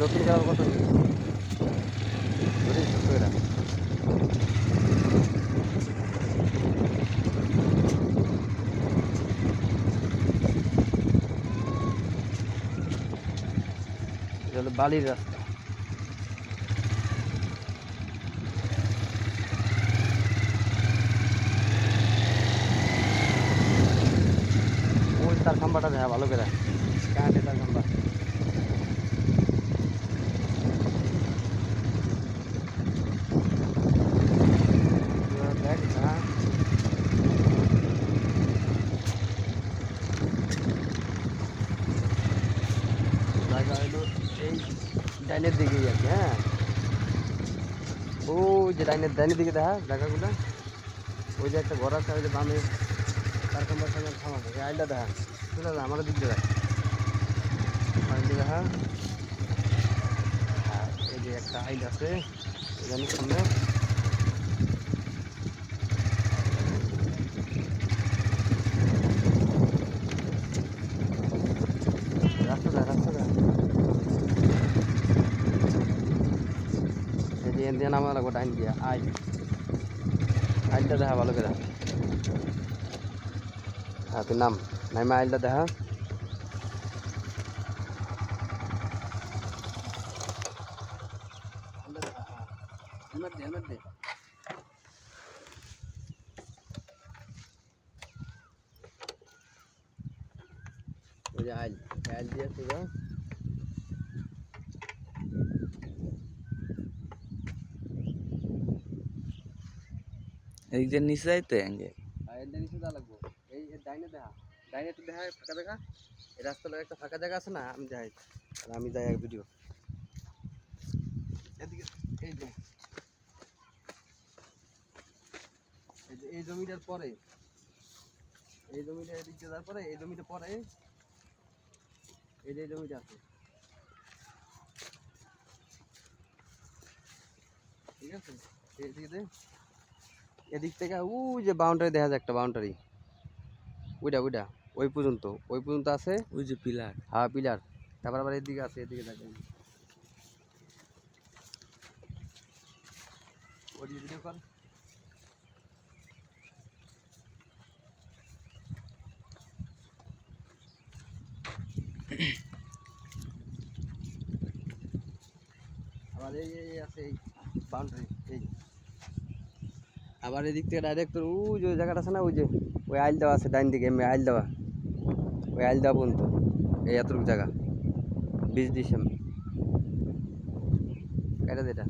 নতুন করার কথা নেই এটা হলো বালির রাস্তা। ওই তার খাম্বাটা দেখা ভালো করে কাঁটে তার খাম্বা। দেখ হ্যাঁ জায়গা হলো এই ডাইনের দিকেই আর কি। হ্যাঁ ও যে ডাইনের দিকে দেখা জায়গাগুলো ওই যে একটা ঘর আছে ওই যে বামে তার খাম্বার সঙ্গে থামাবে এই আইলটা দেখা চলে যা আমাদের দিক দিয়ে দেখা আইলটা দেখা। হ্যাঁ এই যে একটা আইল আছে এখানে সামনে রাস্তা দেখা এই যে এন দিয়ে নামা লাগবো ডাইন দিয়া আইলটা দেখা ভালো করে। হ্যাঁ তুই নামে আইলটা দেখা। হেলমেট দে ওই যে আইল দিয়ে সোজা এদিক দিয়ে নিচে যাইতে আগে আইলটা নিচে যা লাগবো। এই ডাইনে দেখা ডাইনে একটু দেখা ফাঁকা জায়গা এই রাস্তার একটা ফাঁকা জায়গা আছে না আমি যাই এক ভিডিও এদিকে এই যে এই জমিটার পরে এই জমিটা এদিক দিয়ে যাওয়ার পরে এই জমিটা পরে এই যে জমিটা আছে ঠিক আছে। এদিক থেকে ওই যে বাউন্ডারি দেখা যায় একটা বাউন্ডারি ওইটা ওই পর্যন্ত আছে ওই যে পিলার। হ্যাঁ পিলার তারপর আবার এদিকে আছে এদিকে দেখেন ওই ভিডিও কর আবার এই আছে এই বাউন্ডারি এই আবার এদিক থেকে ডাইরেক্ট ওই যে জায়গাটা আছে না ওই আইল দেওয়া আছে ডাইন দিকে এমনি আইল দেওয়া ওই আইল দেওয়া পর্যন্ত এই এতটুকু জায়গা 20 ডিসেম্বর এটা